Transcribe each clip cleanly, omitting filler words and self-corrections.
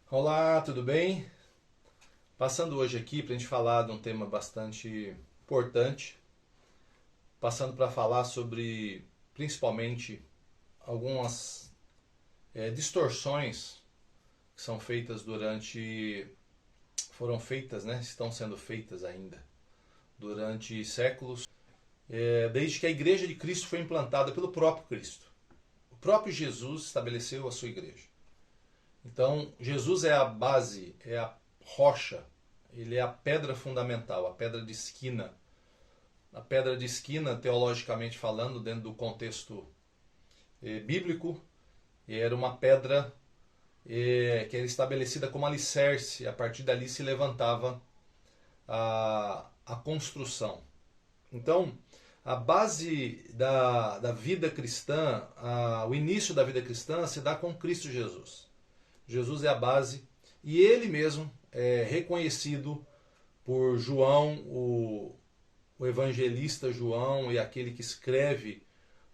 Olá, tudo bem? Passando hoje aqui para a gente falar de um tema bastante importante, passando para falar sobre principalmente algumas distorções que são feitas foram feitas, né? Estão sendo feitas ainda durante séculos, desde que a Igreja de Cristo foi implantada pelo próprio Cristo. O próprio Jesus estabeleceu a sua igreja. Então, Jesus é a base, é a rocha, ele é a pedra fundamental, a pedra de esquina. A pedra de esquina, teologicamente falando, dentro do contexto bíblico, era uma pedra que era estabelecida como alicerce. A partir dali se levantava a construção. Então, a base da vida cristã, o início da vida cristã se dá com Cristo Jesus. Jesus é a base e ele mesmo é reconhecido por João, o evangelista João e aquele que escreve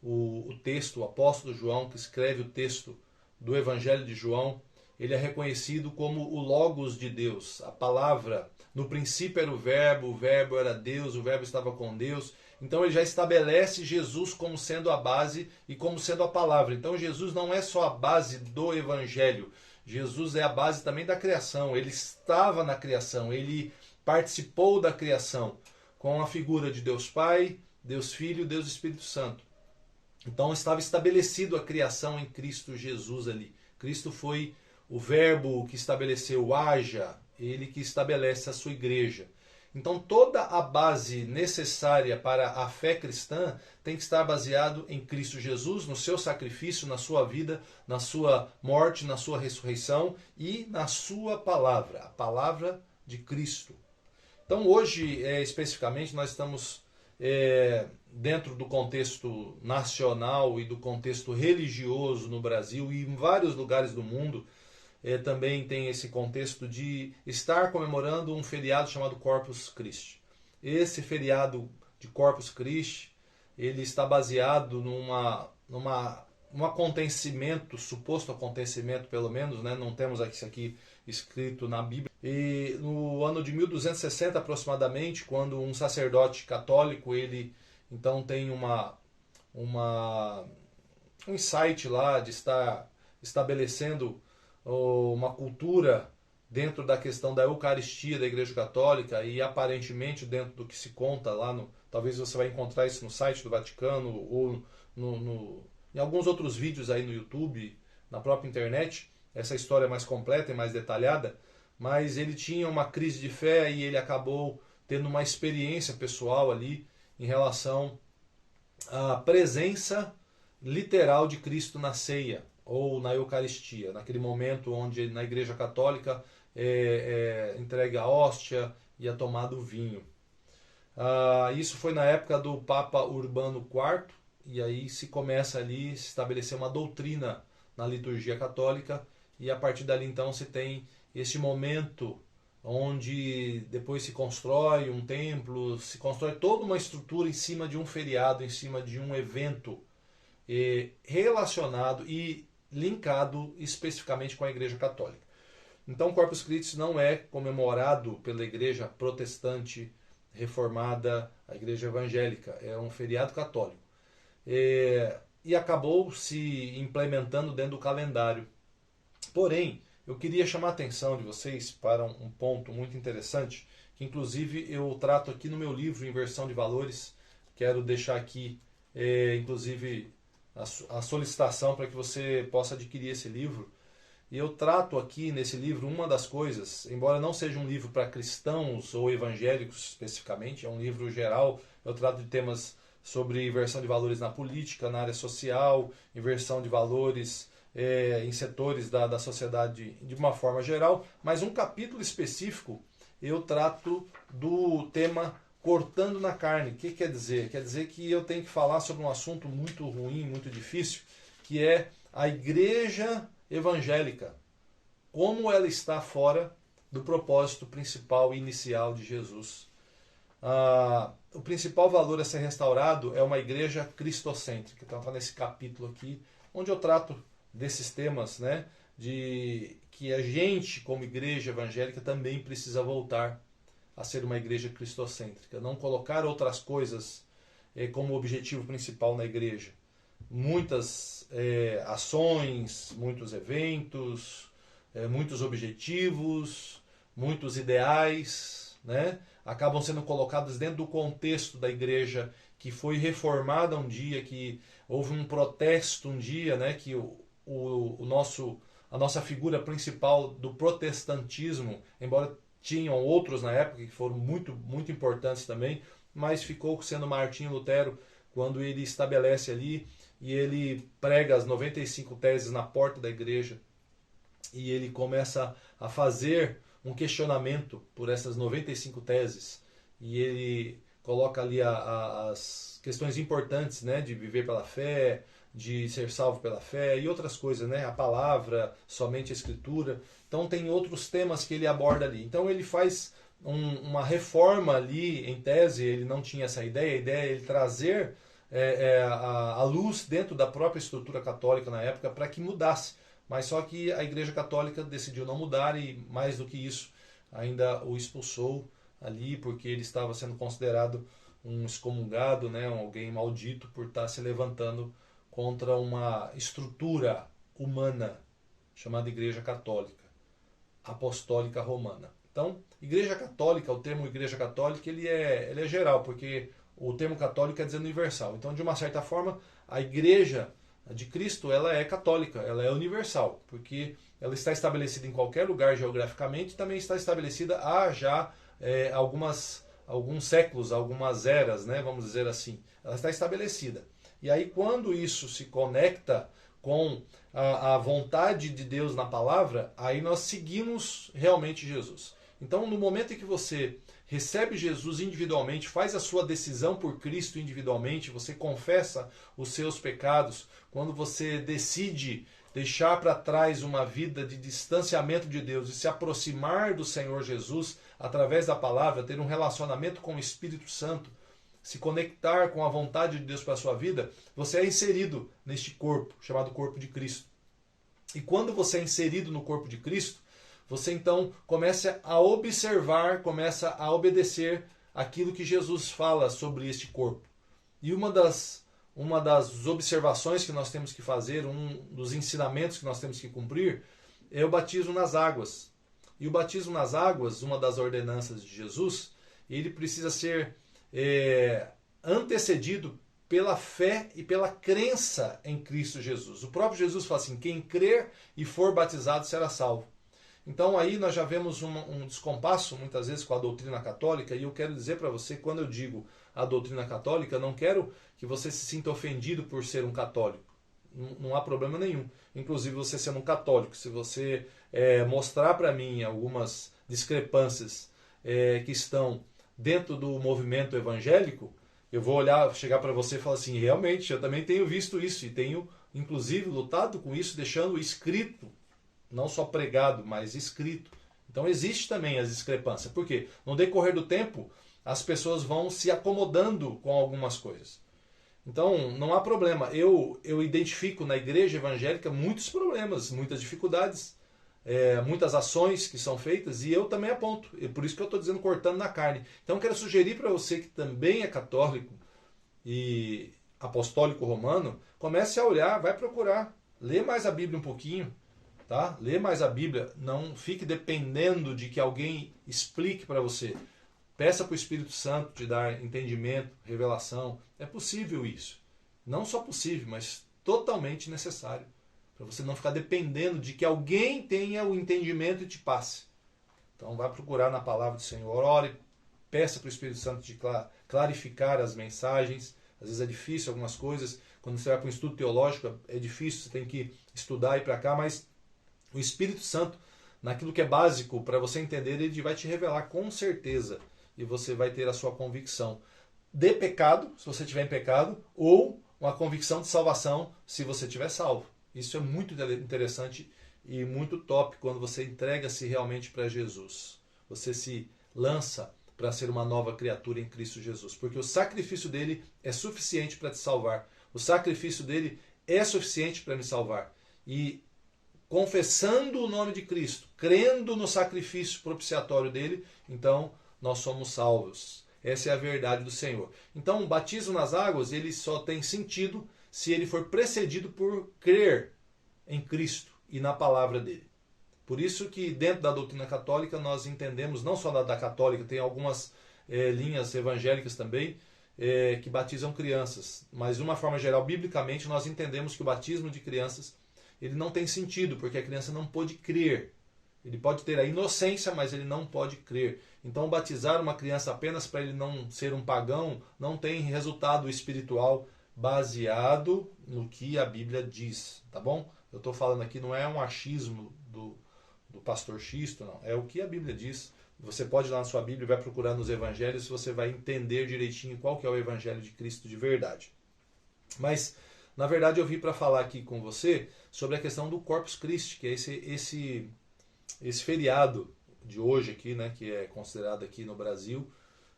o texto, o apóstolo João, que escreve o texto do Evangelho de João. Ele é reconhecido como o Logos de Deus, a palavra. No princípio era o verbo era Deus, o verbo estava com Deus. Então ele já estabelece Jesus como sendo a base e como sendo a palavra. Então Jesus não é só a base do Evangelho, Jesus é a base também da criação. Ele estava na criação, ele participou da criação com a figura de Deus Pai, Deus Filho, Deus Espírito Santo. Então estava estabelecido a criação em Cristo Jesus ali. Cristo foi o verbo que estabeleceu o haja, ele que estabelece a sua igreja. Então toda a base necessária para a fé cristã tem que estar baseado em Cristo Jesus, no seu sacrifício, na sua vida, na sua morte, na sua ressurreição e na sua palavra, a palavra de Cristo. Então hoje, especificamente, nós estamos dentro do contexto nacional e do contexto religioso no Brasil e em vários lugares do mundo. Também tem esse contexto de estar comemorando um feriado chamado Corpus Christi. Esse feriado de Corpus Christi, ele está baseado num acontecimento, suposto acontecimento pelo menos, né? Não temos isso aqui escrito na Bíblia. E no ano de 1260 aproximadamente, quando um sacerdote católico, ele então tem um insight lá de estar estabelecendo uma cultura dentro da questão da Eucaristia da Igreja Católica e aparentemente dentro do que se conta lá talvez você vai encontrar isso no site do Vaticano ou em alguns outros vídeos aí no YouTube, na própria internet, essa história é mais completa e mais detalhada, mas ele tinha uma crise de fé e ele acabou tendo uma experiência pessoal ali em relação à presença literal de Cristo na ceia ou na Eucaristia, naquele momento onde na Igreja Católica entrega a hóstia e é tomado o vinho. Isso foi na época do Papa Urbano IV, e aí se começa ali a se estabelecer uma doutrina na liturgia católica, e a partir dali então se tem este momento onde depois se constrói um templo, se constrói toda uma estrutura em cima de um feriado, em cima de um evento relacionado e linkado especificamente com a Igreja Católica. Então, o Corpus Christi não é comemorado pela Igreja Protestante Reformada, a Igreja Evangélica, é um feriado católico. E acabou se implementando dentro do calendário. Porém, eu queria chamar a atenção de vocês para um ponto muito interessante, que inclusive eu trato aqui no meu livro Inversão de Valores. Quero deixar aqui, inclusive, a solicitação para que você possa adquirir esse livro. E eu trato aqui nesse livro uma das coisas, embora não seja um livro para cristãos ou evangélicos especificamente, é um livro geral. Eu trato de temas sobre inversão de valores na política, na área social, inversão de valores em setores da sociedade de uma forma geral, mas um capítulo específico eu trato do tema cortando na carne. O que quer dizer? Quer dizer que eu tenho que falar sobre um assunto muito ruim, muito difícil, que é a igreja evangélica, como ela está fora do propósito principal e inicial de Jesus. O principal valor a ser restaurado é uma igreja cristocêntrica. Então está nesse capítulo aqui, onde eu trato desses temas, né, de que a gente, como igreja evangélica, também precisa voltar a ser uma igreja cristocêntrica, não colocar outras coisas como objetivo principal na igreja. Muitas ações, muitos eventos, muitos objetivos, muitos ideais, né, acabam sendo colocados dentro do contexto da igreja que foi reformada um dia, que houve um protesto um dia, né, que a nossa figura principal do protestantismo, embora tinham outros na época que foram muito, muito importantes também, mas ficou sendo Martinho Lutero quando ele estabelece ali e ele prega as 95 teses na porta da igreja e ele começa a fazer um questionamento por essas 95 teses e ele coloca ali as questões importantes, né, de viver pela fé, de ser salvo pela fé e outras coisas, né, a palavra, somente a escritura. Então tem outros temas que ele aborda ali. Então ele faz uma reforma ali, em tese, ele não tinha essa ideia, a ideia é ele trazer a luz dentro da própria estrutura católica na época para que mudasse. Mas só que a Igreja Católica decidiu não mudar e, mais do que isso, ainda o expulsou ali porque ele estava sendo considerado um excomungado, né, alguém maldito por estar se levantando contra uma estrutura humana chamada Igreja Católica, Apostólica Romana. Então, Igreja Católica, o termo Igreja Católica, ele é geral, porque o termo católico quer dizer universal. Então, de uma certa forma, a Igreja de Cristo, ela é católica, ela é universal, porque ela está estabelecida em qualquer lugar geograficamente, também está estabelecida há já alguns séculos, algumas eras, né, vamos dizer assim. Ela está estabelecida. E aí, quando isso se conecta com a vontade de Deus na palavra, aí nós seguimos realmente Jesus. Então, no momento em que você recebe Jesus individualmente, faz a sua decisão por Cristo individualmente, você confessa os seus pecados, quando você decide deixar para trás uma vida de distanciamento de Deus e se aproximar do Senhor Jesus através da palavra, ter um relacionamento com o Espírito Santo, se conectar com a vontade de Deus para a sua vida, você é inserido neste corpo, chamado corpo de Cristo. E quando você é inserido no corpo de Cristo, você então começa a observar, começa a obedecer aquilo que Jesus fala sobre este corpo. E uma das observações que nós temos que fazer, um dos ensinamentos que nós temos que cumprir, é o batismo nas águas. E o batismo nas águas, uma das ordenanças de Jesus, ele precisa ser antecedido pela fé e pela crença em Cristo Jesus. O próprio Jesus fala assim, quem crer e for batizado será salvo. Então aí nós já vemos um descompasso muitas vezes com a doutrina católica, e eu quero dizer para você, quando eu digo a doutrina católica, não quero que você se sinta ofendido por ser um católico. Não há problema nenhum. Inclusive você sendo um católico, se você mostrar para mim algumas discrepâncias que estão dentro do movimento evangélico, eu vou chegar para você e falar assim, realmente, eu também tenho visto isso e tenho, inclusive, lutado com isso, deixando escrito, não só pregado, mas escrito. Então existe também as discrepâncias. Por quê? No decorrer do tempo, as pessoas vão se acomodando com algumas coisas. Então, não há problema. Eu identifico na igreja evangélica muitos problemas, muitas dificuldades, muitas ações que são feitas, e eu também aponto. E por isso que eu estou dizendo cortando na carne. Então, eu quero sugerir para você que também é católico e apostólico romano, comece a olhar, vai procurar, lê mais a Bíblia um pouquinho, tá? Lê mais a Bíblia, não fique dependendo de que alguém explique para você. Peça para o Espírito Santo te dar entendimento, revelação. É possível isso. Não só possível, mas totalmente necessário. Para você não ficar dependendo de que alguém tenha o entendimento e te passe. Então vai procurar na palavra do Senhor, ore, peça para o Espírito Santo te clarificar as mensagens. Às vezes é difícil algumas coisas. Quando você vai para um estudo teológico é difícil, você tem que estudar e ir para cá, mas o Espírito Santo, naquilo que é básico para você entender, ele vai te revelar com certeza. E você vai ter a sua convicção de pecado, se você estiver em pecado, ou uma convicção de salvação, se você estiver salvo. Isso é muito interessante e muito top quando você entrega-se realmente para Jesus. Você se lança para ser uma nova criatura em Cristo Jesus. Porque o sacrifício dele é suficiente para te salvar. O sacrifício dele é suficiente para me salvar. E confessando o nome de Cristo, crendo no sacrifício propiciatório dele, então nós somos salvos. Essa é a verdade do Senhor. Então o batismo nas águas ele só tem sentido se ele for precedido por crer em Cristo e na palavra dele. Por isso que dentro da doutrina católica nós entendemos, não só da católica, tem algumas linhas evangélicas também, que batizam crianças. Mas de uma forma geral, biblicamente, nós entendemos que o batismo de crianças ele não tem sentido, porque a criança não pode crer. Ele pode ter a inocência, mas ele não pode crer. Então batizar uma criança apenas para ele não ser um pagão não tem resultado espiritual baseado no que a Bíblia diz, tá bom? Eu estou falando aqui, não é um achismo do pastor Xisto, não. É o que a Bíblia diz. Você pode ir lá na sua Bíblia e vai procurar nos evangelhos, você vai entender direitinho qual que é o evangelho de Cristo de verdade. Mas, na verdade, eu vim para falar aqui com você sobre a questão do Corpus Christi, que é esse feriado de hoje aqui, né, que é considerado aqui no Brasil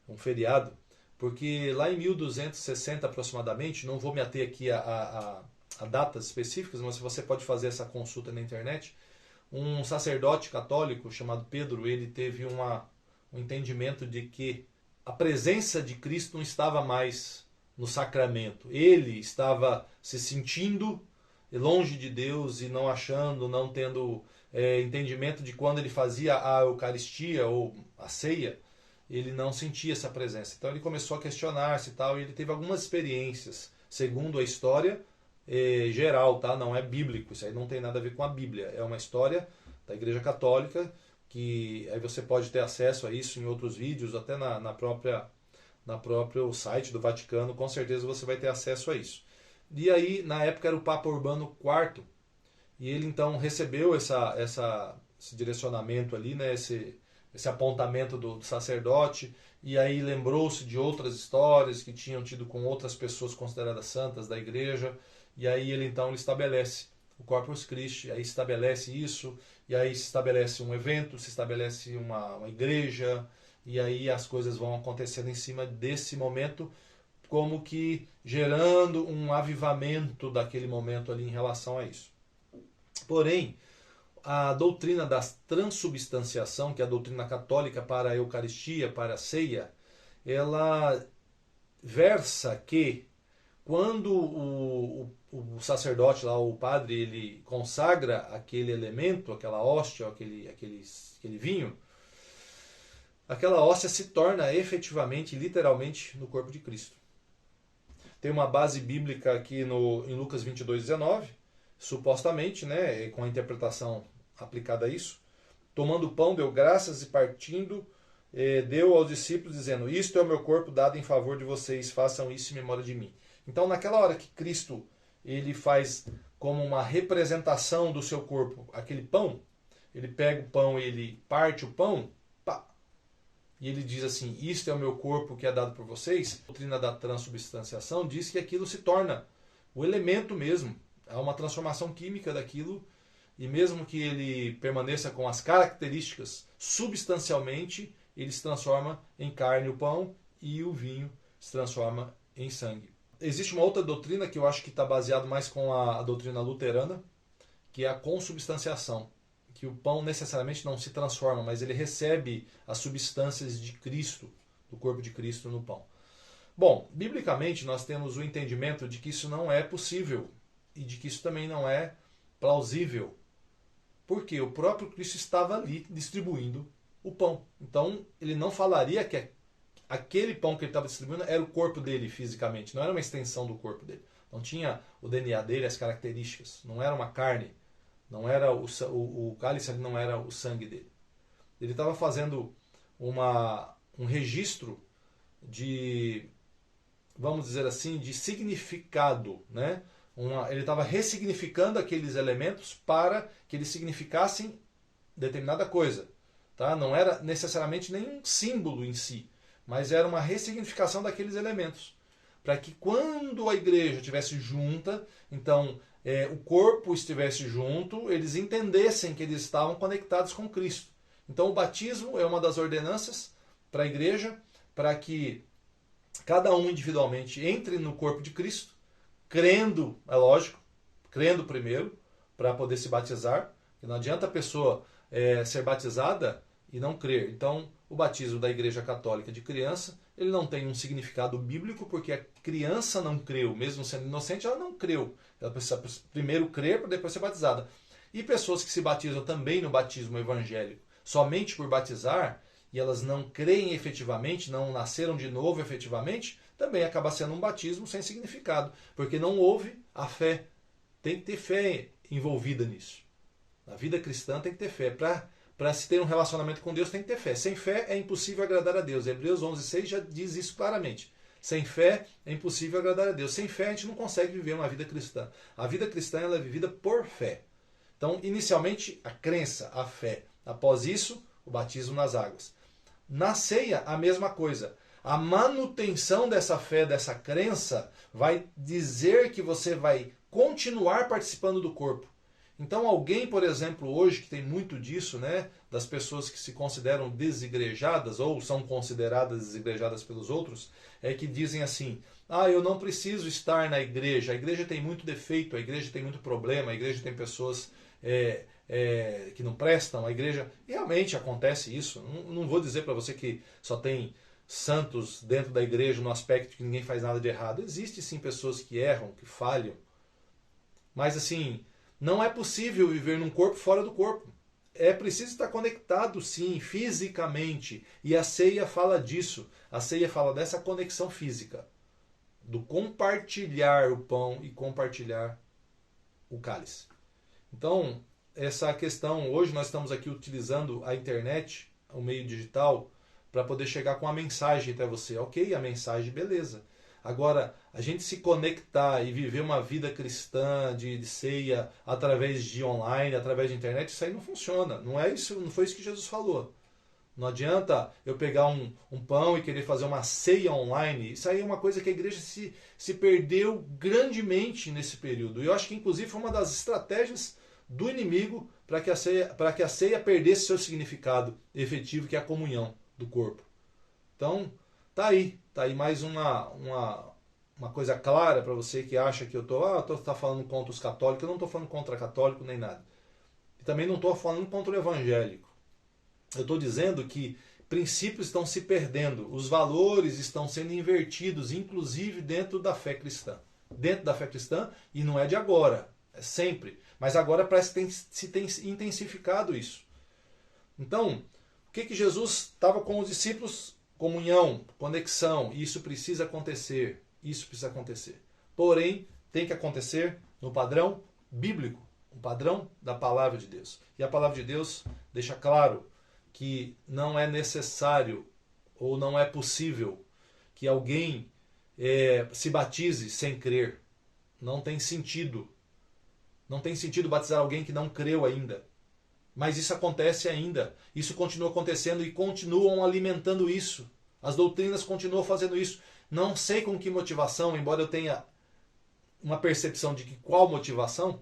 um feriado, porque lá em 1260 aproximadamente, não vou me ater aqui a datas específicas, mas você pode fazer essa consulta na internet, um sacerdote católico chamado Pedro, ele teve um entendimento de que a presença de Cristo não estava mais no sacramento. Ele estava se sentindo longe de Deus e não achando, não tendo entendimento de quando ele fazia a Eucaristia ou a ceia, ele não sentia essa presença. Então ele começou a questionar-se e tal, e ele teve algumas experiências, segundo a história geral, tá? Não é bíblico, isso aí não tem nada a ver com a Bíblia, é uma história da Igreja Católica, que aí você pode ter acesso a isso em outros vídeos, até na próprio site do Vaticano, com certeza você vai ter acesso a isso. E aí, na época, era o Papa Urbano IV, e ele então recebeu esse direcionamento ali, né, esse apontamento do sacerdote, e aí lembrou-se de outras histórias que tinham tido com outras pessoas consideradas santas da igreja, e aí ele estabelece o Corpus Christi, aí estabelece isso, e aí se estabelece um evento, se estabelece uma igreja, e aí as coisas vão acontecendo em cima desse momento, como que gerando um avivamento daquele momento ali em relação a isso. Porém, a doutrina da transubstanciação, que é a doutrina católica para a Eucaristia, para a ceia, ela versa que quando o sacerdote lá, o padre, ele consagra aquele elemento, aquela hóstia, aquele vinho, aquela hóstia se torna efetivamente, literalmente, no corpo de Cristo. Tem uma base bíblica aqui em Lucas 22:19, supostamente, né, com a interpretação aplicada a isso. Tomando o pão, deu graças e partindo, deu aos discípulos, dizendo: isto é o meu corpo dado em favor de vocês, façam isso em memória de mim. Então, naquela hora que Cristo ele faz como uma representação do seu corpo aquele pão, ele pega o pão, ele parte o pão, pá, e ele diz assim: isto é o meu corpo que é dado por vocês. A doutrina da transubstanciação diz que aquilo se torna o elemento mesmo. Há uma transformação química daquilo, e mesmo que ele permaneça com as características, substancialmente ele se transforma em carne o pão e o vinho se transforma em sangue. Existe uma outra doutrina que eu acho que está baseado mais com a doutrina luterana, que é a consubstanciação, que o pão necessariamente não se transforma, mas ele recebe as substâncias de Cristo, do corpo de Cristo no pão. Bom, biblicamente nós temos o entendimento de que isso não é possível e de que isso também não é plausível, porque o próprio Cristo estava ali distribuindo o pão. Então ele não falaria que aquele pão que ele estava distribuindo era o corpo dele fisicamente, não era uma extensão do corpo dele. Não tinha o DNA dele, as características, não era uma carne, não era o cálice ali, não era o sangue dele. Ele estava fazendo um registro de, vamos dizer assim, de significado, né? Ele estava ressignificando aqueles elementos para que eles significassem determinada coisa. Tá? Não era necessariamente nenhum símbolo em si, mas era uma ressignificação daqueles elementos. Para que quando a igreja estivesse junta, então o corpo estivesse junto, eles entendessem que eles estavam conectados com Cristo. Então o batismo é uma das ordenanças para a igreja, para que cada um individualmente entre no corpo de Cristo, crendo, é lógico, crendo primeiro, para poder se batizar, Porque não adianta a pessoa ser batizada e não crer. Então, o batismo da Igreja Católica de criança, ele não tem um significado bíblico, porque a criança não creu, mesmo sendo inocente, ela não creu. Ela precisa primeiro crer para depois ser batizada. E pessoas que se batizam também no batismo evangélico, somente por batizar, e elas não creem efetivamente, não nasceram de novo efetivamente, também acaba sendo um batismo sem significado, porque não houve a fé. Tem que ter fé envolvida nisso. Na vida cristã tem que ter fé. Para se ter um relacionamento com Deus tem que ter fé. Sem fé é impossível agradar a Deus. Hebreus 11:6 já diz isso claramente. Sem fé é impossível agradar a Deus. Sem fé a gente não consegue viver uma vida cristã. A vida cristã ela é vivida por fé. Então, inicialmente, a crença, a fé. Após isso, o batismo nas águas. Na ceia, a mesma coisa. A manutenção dessa fé, dessa crença, vai dizer que você vai continuar participando do corpo. Então alguém, por exemplo, hoje, que tem muito disso, né, das pessoas que se consideram desigrejadas ou são consideradas desigrejadas pelos outros, é que dizem assim, eu não preciso estar na igreja, a igreja tem muito defeito, a igreja tem muito problema, a igreja tem pessoas que não prestam, a igreja... E realmente acontece isso, não vou dizer para você que só tem santos dentro da igreja no aspecto que ninguém faz nada de errado. Existem sim pessoas que erram, que falham, mas assim... Não é possível viver num corpo fora do corpo. É preciso estar conectado, sim, fisicamente. E a ceia fala disso. A ceia fala dessa conexão física. Do compartilhar o pão e compartilhar o cálice. Então, essa questão... Hoje nós estamos aqui utilizando a internet, o meio digital, para poder chegar com a mensagem até você. Ok, a mensagem, beleza. Agora, a gente se conectar e viver uma vida cristã de ceia através de online, através de internet, isso aí não funciona. Não é isso, não foi isso que Jesus falou. Não adianta eu pegar um pão e querer fazer uma ceia online. Isso aí é uma coisa que a igreja se perdeu grandemente nesse período. E eu acho que, inclusive, foi uma das estratégias do inimigo para que a ceia perdesse seu significado efetivo, que é a comunhão do corpo. Então, tá aí mais uma coisa clara para você que acha que eu tô falando contra os católicos. Eu não estou falando contra católico nem nada. E também não estou falando contra o evangélico. Eu estou dizendo que princípios estão se perdendo, os valores estão sendo invertidos, inclusive dentro da fé cristã. Dentro da fé cristã, e não é de agora, é sempre. Mas agora parece que se tem intensificado isso. Então, o que Jesus estava com os discípulos? Comunhão, conexão, isso precisa acontecer. Isso precisa acontecer. Porém, tem que acontecer no padrão bíblico, o padrão da palavra de Deus. E a palavra de Deus deixa claro que não é necessário ou não é possível que alguém se batize sem crer. Não tem sentido. Não tem sentido batizar alguém que não creu ainda. Mas isso acontece ainda. Isso continua acontecendo e continuam alimentando isso. As doutrinas continuam fazendo isso. Não sei com que motivação, embora eu tenha uma percepção de que qual motivação,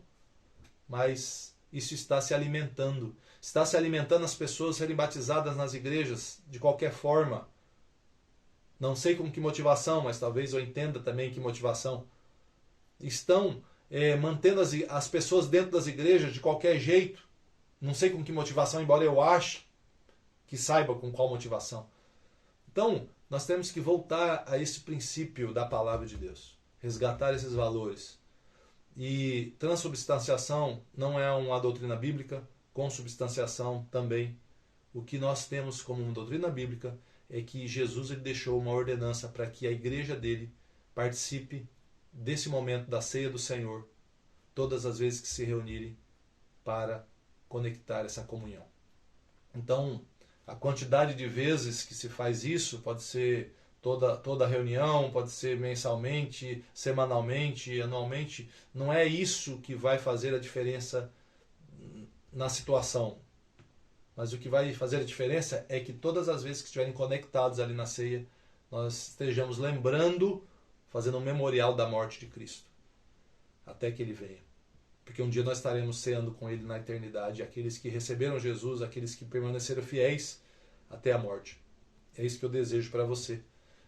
mas isso está se alimentando. Está se alimentando as pessoas serem batizadas nas igrejas de qualquer forma. Não sei com que motivação, mas talvez eu entenda também que motivação. Estão mantendo as pessoas dentro das igrejas de qualquer jeito. Não sei com que motivação, embora eu ache que saiba com qual motivação. Então, nós temos que voltar a esse princípio da palavra de Deus. Resgatar esses valores. E transubstanciação não é uma doutrina bíblica, consubstanciação também. O que nós temos como uma doutrina bíblica é que Jesus ele deixou uma ordenança para que a igreja dele participe desse momento da ceia do Senhor, todas as vezes que se reunirem para conectar essa comunhão. Então, a quantidade de vezes que se faz isso pode ser toda reunião, pode ser mensalmente, semanalmente, anualmente. Não é isso que vai fazer a diferença na situação. Mas o que vai fazer a diferença é que todas as vezes que estiverem conectados ali na ceia, nós estejamos lembrando, fazendo um memorial da morte de Cristo, até que Ele venha. Porque um dia nós estaremos ceando com Ele na eternidade, aqueles que receberam Jesus, aqueles que permaneceram fiéis até a morte. É isso que eu desejo para você.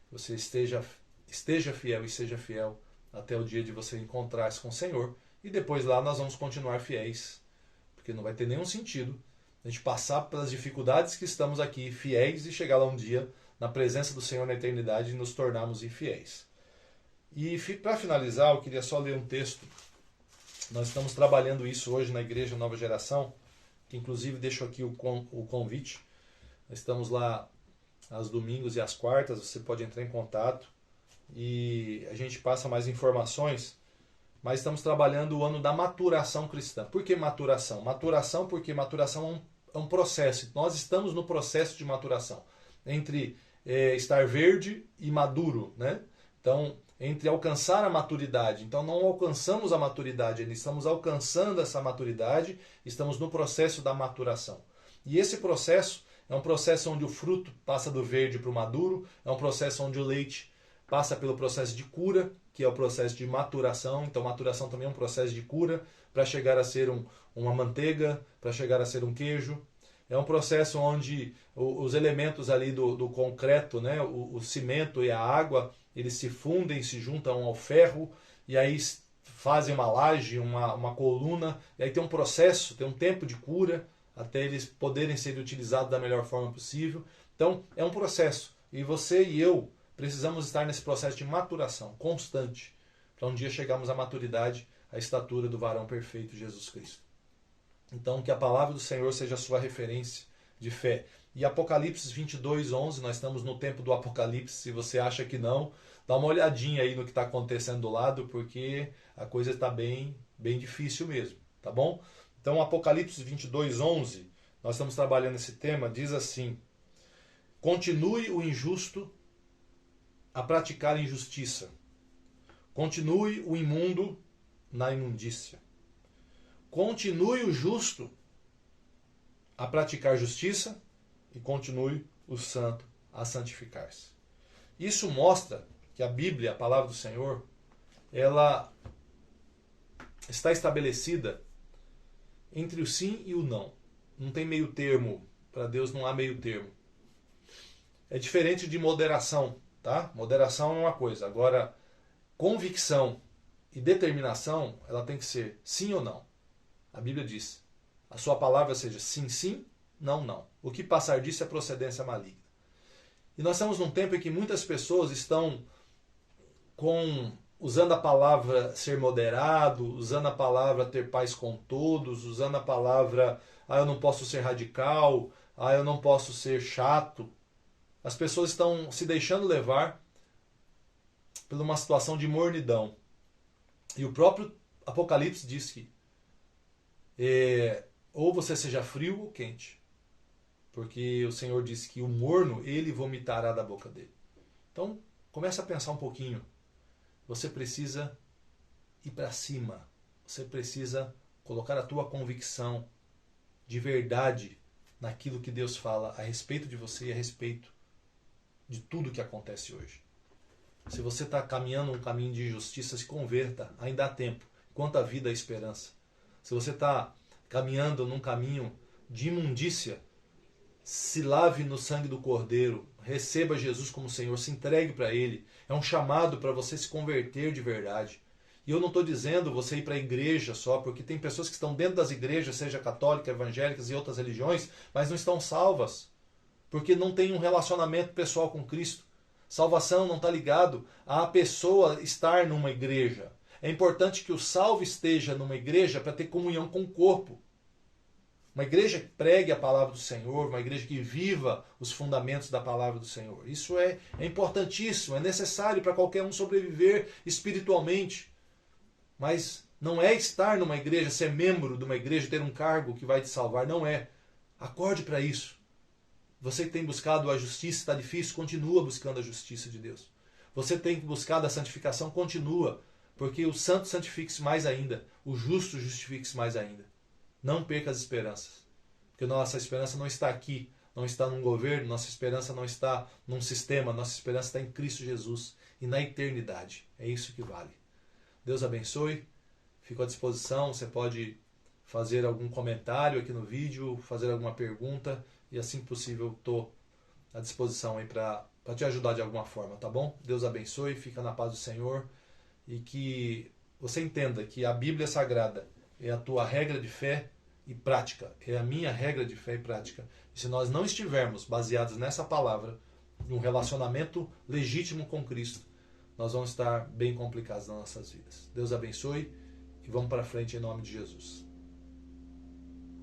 Que você esteja fiel e seja fiel até o dia de você encontrar-se com o Senhor. E depois lá nós vamos continuar fiéis. porque não vai ter nenhum sentido a gente passar pelas dificuldades que estamos aqui, fiéis, e chegar lá um dia na presença do Senhor na eternidade e nos tornarmos infiéis. E para finalizar, eu queria só ler um texto. Nós estamos trabalhando isso hoje na Igreja Nova Geração, que inclusive deixo aqui o convite. Nós estamos lá aos domingos e às quartas, você pode entrar em contato e a gente passa mais informações. Mas estamos trabalhando o ano da maturação cristã. Por que maturação? Maturação porque maturação é um processo. Nós estamos no processo de maturação. Entre estar verde e maduro, né? Então, entre alcançar a maturidade. Então, não alcançamos a maturidade, ainda estamos alcançando essa maturidade, estamos no processo da maturação. E esse processo é um processo onde o fruto passa do verde para o maduro, é um processo onde o leite passa pelo processo de cura, que é o processo de maturação. Então, maturação também é um processo de cura para chegar a ser uma manteiga, para chegar a ser um queijo. É um processo onde os elementos ali do concreto, né, o cimento e a água, eles se fundem, se juntam ao ferro e aí fazem uma laje, uma coluna. E aí tem um processo, tem um tempo de cura até eles poderem ser utilizados da melhor forma possível. Então, é um processo. E você e eu precisamos estar nesse processo de maturação constante, para um dia chegarmos à maturidade, à estatura do varão perfeito, Jesus Cristo. Então, que a palavra do Senhor seja a sua referência de fé. E Apocalipse 22:11, nós estamos no tempo do Apocalipse. Se você acha que não, dá uma olhadinha aí no que está acontecendo do lado, porque a coisa está bem difícil mesmo, tá bom? Então, Apocalipse 22:11, nós estamos trabalhando esse tema, diz assim: continue o injusto a praticar injustiça. Continue o imundo na imundícia. Continue o justo a praticar justiça e continue o santo a santificar-se. Isso mostra que a Bíblia, a palavra do Senhor, ela está estabelecida entre o sim e o não. Não tem meio termo. Para Deus não há meio termo. É diferente de moderação. Tá? Moderação é uma coisa. Agora, convicção e determinação, ela tem que ser sim ou não. A Bíblia diz, a sua palavra seja sim, sim, não, não. O que passar disso é procedência maligna. E nós estamos num tempo em que muitas pessoas estão usando a palavra ser moderado, usando a palavra ter paz com todos, usando a palavra, eu não posso ser radical, eu não posso ser chato. As pessoas estão se deixando levar por uma situação de mornidão. E o próprio Apocalipse diz que ou você seja frio ou quente. Porque o Senhor disse que o morno, ele vomitará da boca dele. Então, comece a pensar um pouquinho. Você precisa ir para cima. Você precisa colocar a tua convicção de verdade naquilo que Deus fala a respeito de você e a respeito de tudo que acontece hoje. Se você está caminhando um caminho de injustiça, se converta, ainda há tempo, enquanto há vida há esperança. Se você está caminhando num caminho de imundícia, se lave no sangue do Cordeiro, receba Jesus como Senhor, se entregue para Ele. É um chamado para você se converter de verdade. E eu não estou dizendo você ir para a igreja só, porque tem pessoas que estão dentro das igrejas, seja católicas, evangélicas e outras religiões, mas não estão salvas. Porque não tem um relacionamento pessoal com Cristo. Salvação não está ligado a pessoa estar numa igreja. É importante que o salvo esteja numa igreja para ter comunhão com o corpo. Uma igreja que pregue a palavra do Senhor, uma igreja que viva os fundamentos da palavra do Senhor. Isso é importantíssimo, é necessário para qualquer um sobreviver espiritualmente. Mas não é estar numa igreja, ser membro de uma igreja, ter um cargo que vai te salvar. Não é. Acorde para isso. Você que tem buscado a justiça, está difícil, continua buscando a justiça de Deus. Você tem buscado a santificação, continua. Porque o santo santifique-se mais ainda, o justo justifique-se mais ainda. Não perca as esperanças. Porque nossa esperança não está aqui, não está num governo, nossa esperança não está num sistema, nossa esperança está em Cristo Jesus e na eternidade. É isso que vale. Deus abençoe, fico à disposição, você pode fazer algum comentário aqui no vídeo, fazer alguma pergunta, e assim que possível estou à disposição aí para te ajudar de alguma forma, tá bom? Deus abençoe, fica na paz do Senhor, e que você entenda que a Bíblia Sagrada é a tua regra de fé, e prática. É a minha regra de fé e prática. E se nós não estivermos baseados nessa palavra, num relacionamento legítimo com Cristo, nós vamos estar bem complicados nas nossas vidas. Deus abençoe e vamos para frente em nome de Jesus.